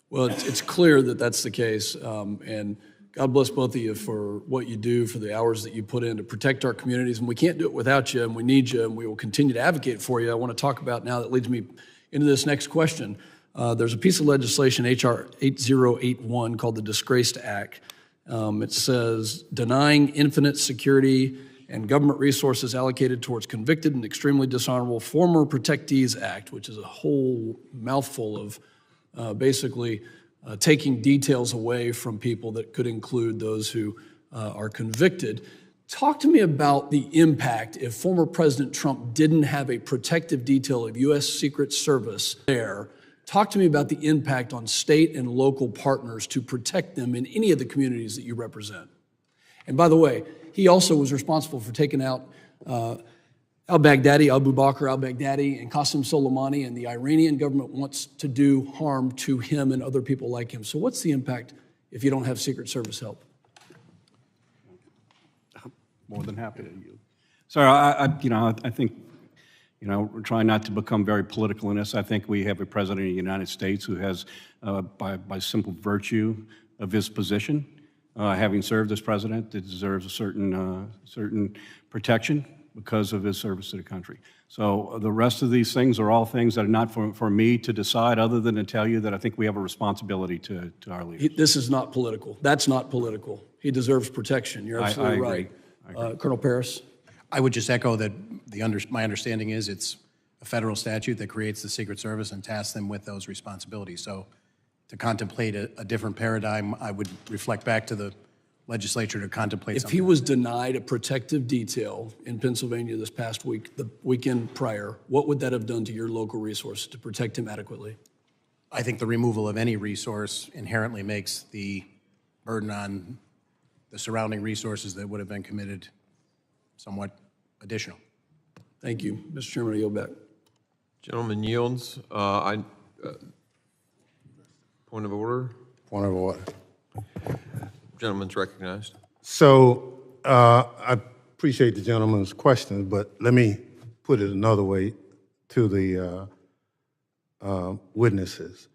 Well, it's clear that that's the case, and God bless both of you for what you do, for the hours that you put in to protect our communities, and we can't do it without you, and we need you, and we will continue to advocate for you. I want to talk about now, that leads me into this next question. There's a piece of legislation, H.R. 8081, called the Disgraced Act. It says, denying infinite security and government resources allocated towards convicted and extremely dishonorable former protectees act, which is a whole mouthful of basically taking details away from people that could include those who are convicted. Talk to me about the impact if former President Trump didn't have a protective detail of U.S. Secret Service there. Talk to me about the impact on state and local partners to protect them in any of the communities that you represent. And by the way, he also was responsible for taking out al-Baghdadi, Abu Bakr al-Baghdadi, and Qasem Soleimani, and the Iranian government wants to do harm to him and other people like him. So what's the impact if you don't have Secret Service help? More than happy to yield. So I think, we're trying not to become very political in this. I think we have a president of the United States who has, by simple virtue of his position, having served as president, that deserves a certain protection because of his service to the country. So the rest of these things are all things that are not for me to decide, other than to tell you that I think we have a responsibility to our leaders. This is not political. That's not political. He deserves protection. You're absolutely right. I agree. Colonel Paris? I would just echo that my understanding is it's a federal statute that creates the Secret Service and tasks them with those responsibilities. So to contemplate a different paradigm, I would reflect back to the legislature to contemplate something. If he was denied a protective detail in Pennsylvania this past week, the weekend prior, what would that have done to your local resources to protect him adequately? I think the removal of any resource inherently makes the burden on the surrounding resources that would have been committed somewhat additional. Thank you. Mr. Chairman, I yield back. Gentleman yields. Point of order. Point of order. Gentleman's recognized. So I appreciate the gentleman's question, but let me put it another way to the witnesses.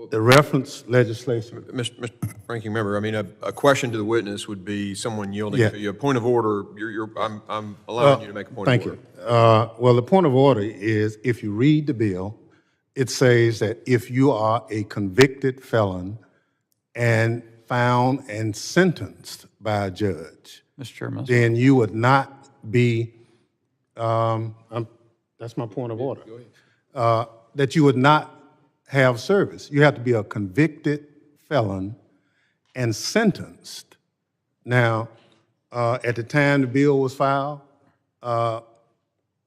The reference legislation. Mr. Ranking Member, I mean, a question to the witness would be someone yielding to you. A point of order, I'm allowing you to make a point of order. Thank you. Well, the point of order is, if you read the bill, it says that if you are a convicted felon and found and sentenced by a judge, Mr. Chairman, then you would not be, that's my point of order, that you would not have service. You have to be a convicted felon and sentenced. Now, at the time the bill was filed,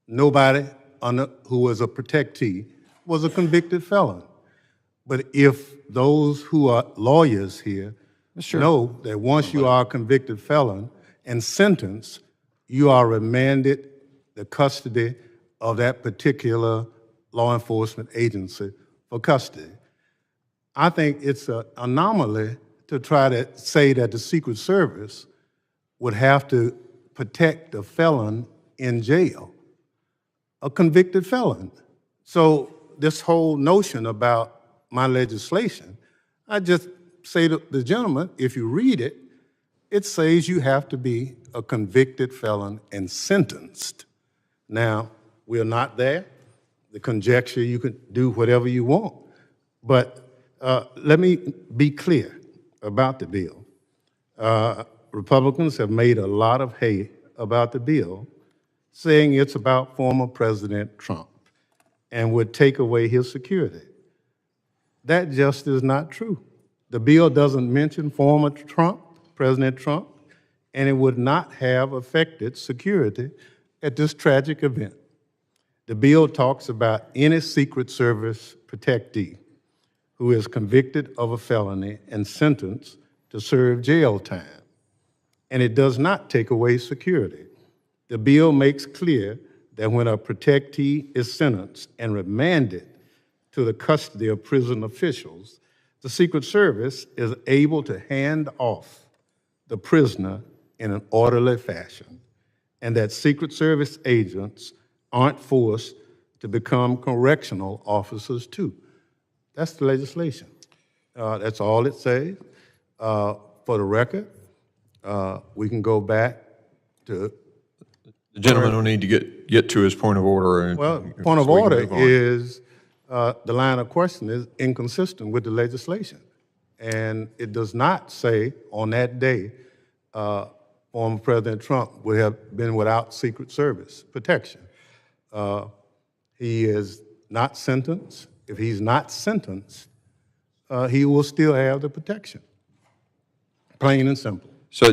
nobody who was a protectee was a convicted felon. But if those who are lawyers here know that once you are a convicted felon and sentenced, you are remanded the custody of that particular law enforcement agency for custody. I think it's an anomaly to try to say that the Secret Service would have to protect a felon in jail, a convicted felon. So this whole notion about my legislation, I just say to the gentleman, if you read it, it says you have to be a convicted felon and sentenced. Now, we're not there. The conjecture, you can do whatever you want. But let me be clear about the bill. Republicans have made a lot of hay about the bill, saying it's about former President Trump and would take away his security. That just is not true. The bill doesn't mention former Trump, President Trump, and it would not have affected security at this tragic event. The bill talks about any Secret Service protectee who is convicted of a felony and sentenced to serve jail time, and it does not take away security. The bill makes clear that when a protectee is sentenced and remanded to the custody of prison officials, the Secret Service is able to hand off the prisoner in an orderly fashion, and that Secret Service agents aren't forced to become correctional officers too. That's the legislation. That's all it says. For the record, we can go back to... The gentleman will need to get to his point of order. Well, point of order is the line of question is inconsistent with the legislation. And it does not say on that day former President Trump would have been without Secret Service protection. He is not sentenced. If he's not sentenced, he will still have the protection. Plain and simple. So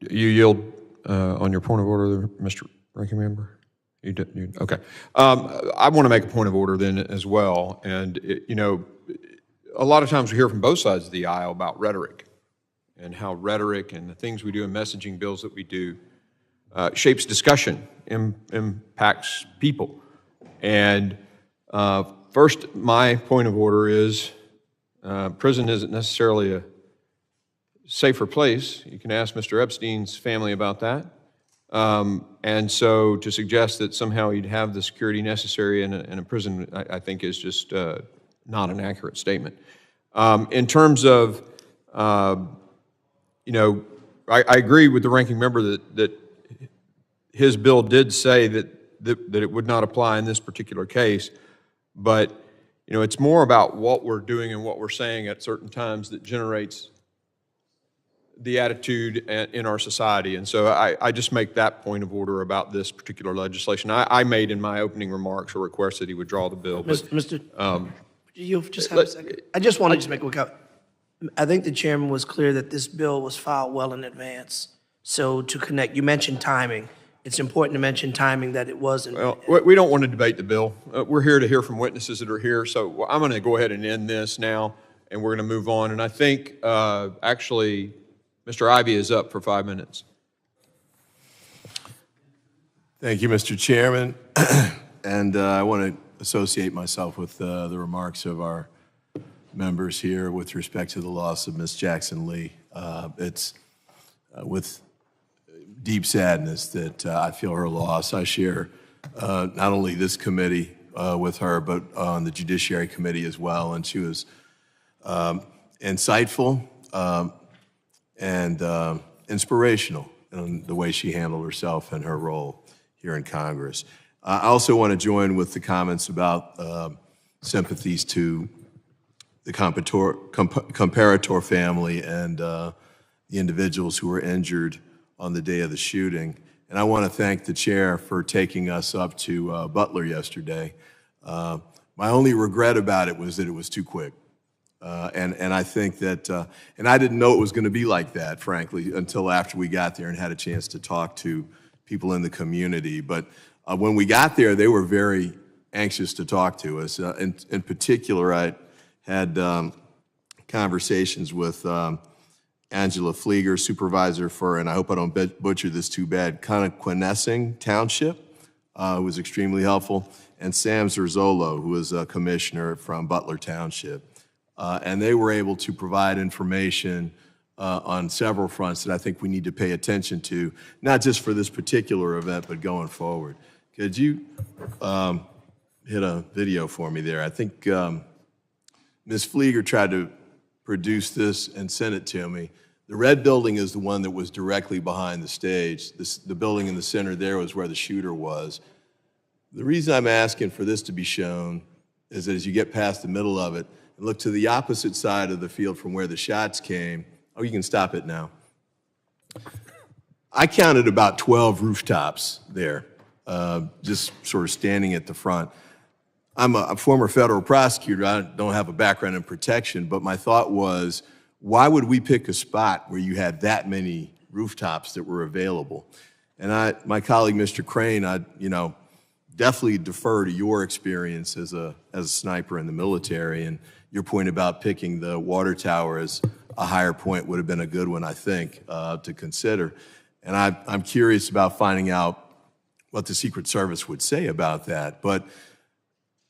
you yield on your point of order, Mr. Ranking Member? You did, okay. I want to make a point of order then as well. And, you know, a lot of times we hear from both sides of the aisle about rhetoric and how rhetoric and the things we do in messaging bills that we do shapes discussion, impacts people. And first, my point of order is prison isn't necessarily a safer place. You can ask Mr. Epstein's family about that. And so to suggest that somehow you'd have the security necessary in a prison, I think is just not an accurate statement. In terms of, you know, I agree with the ranking member that his bill did say that it would not apply in this particular case, but, you know, it's more about what we're doing and what we're saying at certain times that generates the attitude in our society. And so I just make that point of order about this particular legislation. I made in my opening remarks a request that he would draw the bill. You just have a second. I just wanted to make a quick comment. I think the chairman was clear that this bill was filed well in advance. So to connect, you mentioned timing. It's important to mention timing, that it wasn't. Well, we don't want to debate the bill. We're here to hear from witnesses that are here. So I'm going to go ahead and end this now, and we're going to move on. And I think actually Mr. Ivey is up for 5 minutes. Thank you, Mr. Chairman. And I want to associate myself with the remarks of our members here with respect to the loss of Ms. Jackson Lee. It's with deep sadness that I feel her loss. I share not only this committee with her, but on the Judiciary Committee as well. And she was insightful and inspirational in the way she handled herself and her role here in Congress. I also want to join with the comments about sympathies to the comparator family and the individuals who were injured on the day of the shooting. And I want to thank the chair for taking us up to Butler yesterday. My only regret about it was that it was too quick. And I think that, and I didn't know it was going to be like that, frankly, until after we got there and had a chance to talk to people in the community. But when we got there, they were very anxious to talk to us. In particular, I had conversations with Angela Flieger, supervisor for, and I hope I don't butcher this too bad, Connequenessing Township, who was extremely helpful, and Sam Zerzolo, who was a commissioner from Butler Township. And they were able to provide information on several fronts that I think we need to pay attention to, not just for this particular event, but going forward. Could you hit a video for me there? I think Ms. Flieger tried to produce this and send it to me. The red building is the one that was directly behind the stage. The building in the center there was where the shooter was. The reason I'm asking for this to be shown is that as you get past the middle of it, and look to the opposite side of the field from where the shots came. Oh, you can stop it now. I counted about 12 rooftops there, just sort of standing at the front. I'm a former federal prosecutor. I don't have a background in protection, but my thought was, why would we pick a spot where you had that many rooftops that were available? And my colleague, Mr. Crane, definitely defer to your experience as a sniper in the military, and your point about picking the water tower as a higher point would have been a good one, I think, to consider. And I'm curious about finding out what the Secret Service would say about that. But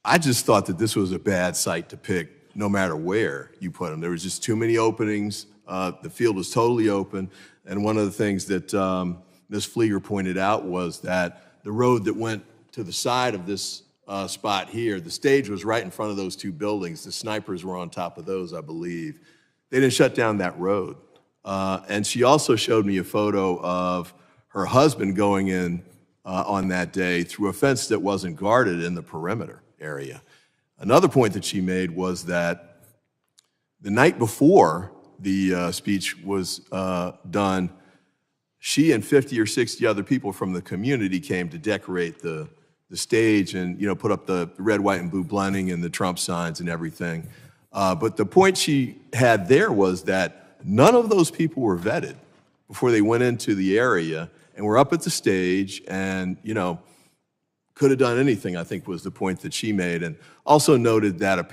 I just thought that this was a bad site to pick no matter where you put them. There was just too many openings. The field was totally open. And one of the things that Ms. Flieger pointed out was that the road that went to the side of this spot here, the stage was right in front of those two buildings. The snipers were on top of those, I believe. They didn't shut down that road. And she also showed me a photo of her husband going in on that day through a fence that wasn't guarded in the perimeter area. Another point that she made was that the night before the speech was done, she and 50 or 60 other people from the community came to decorate the stage and put up the red, white, and blue blending and the Trump signs and everything. But the point she had there was that none of those people were vetted before they went into the area and were up at the stage and could have done anything, I think was the point that she made, and also noted that